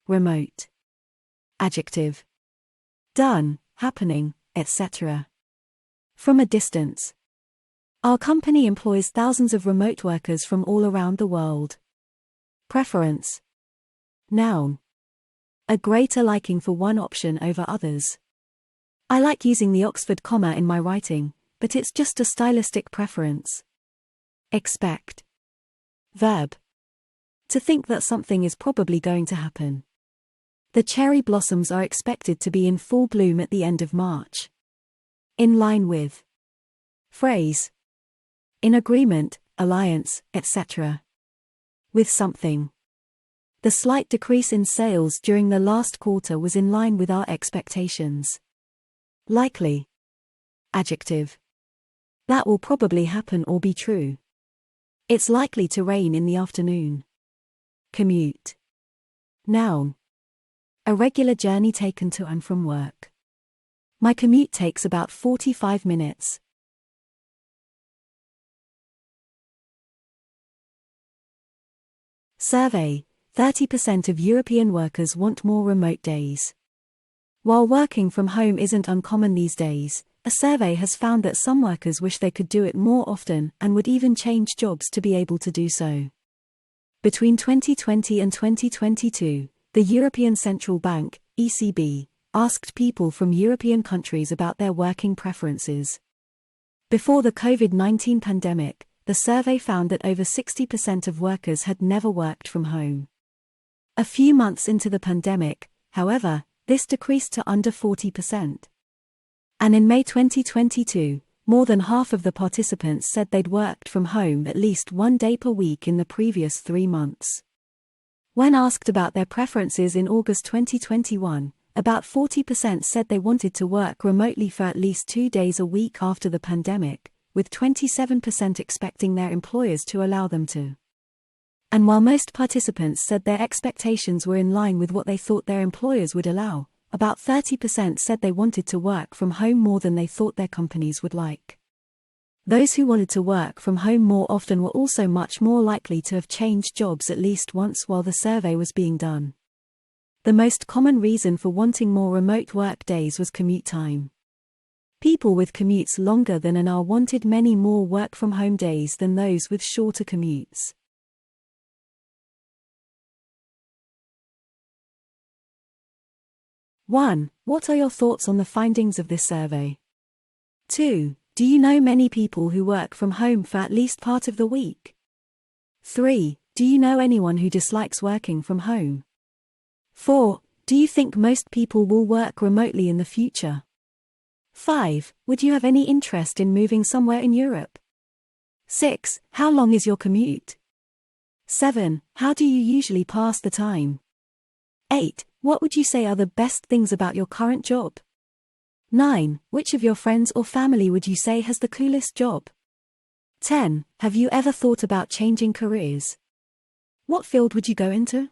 remote. Adjective. Done, happening, etc. From a distance. Our company employs thousands of remote workers from all around the world. Preference. Noun. A greater liking for one option over others. I like using the Oxford comma in my writing, but it's just a stylistic preference. Expect. Verb. To think that something is probably going to happen. The cherry blossoms are expected to be in full bloom at the end of March. In line with. Phrase. In agreement, alliance, etc. With something. The slight decrease in sales during the last quarter was in line with our expectations. Likely. Adjective. That will probably happen or be true. It's likely to rain in the afternoon. Commute. Noun. A regular journey taken to and from work. My commute takes about 45 minutes. Survey. 30% of European workers want more remote days. While working from home isn't uncommon these days, a survey has found that some workers wish they could do it more often and would even change jobs to be able to do so. Between 2020 and 2022, the European Central Bank, ECB, asked people from European countries about their working preferences. Before the COVID-19 pandemic, the survey found that over 60% of workers had never worked from home. A few months into the pandemic, however, this decreased to under 40%. And in May 2022, more than half of the participants said they'd worked from home at least one day per week in the previous 3 months. When asked about their preferences in August 2021, about 40% said they wanted to work remotely for at least 2 days a week after the pandemic, with 27% expecting their employers to allow them to. And while most participants said their expectations were in line with what they thought their employers would allow, about 30% said they wanted to work from home more than they thought their companies would like. Those who wanted to work from home more often were also much more likely to have changed jobs at least once while the survey was being done. The most common reason for wanting more remote work days was commute time. People with commutes longer than an hour wanted many more work from home days than those with shorter commutes. 1. What are your thoughts on the findings of this survey? 2. Do you know many people who work from home for at least part of the week? 3. Do you know anyone who dislikes working from home? 4. Do you think most people will work remotely in the future? 5. Would you have any interest in moving somewhere in Europe? 6. How long is your commute? 7. How do you usually pass the time? 8. What would you say are the best things about your current job? 9. Which of your friends or family would you say has the coolest job? 10. Have you ever thought about changing careers? What field would you go into?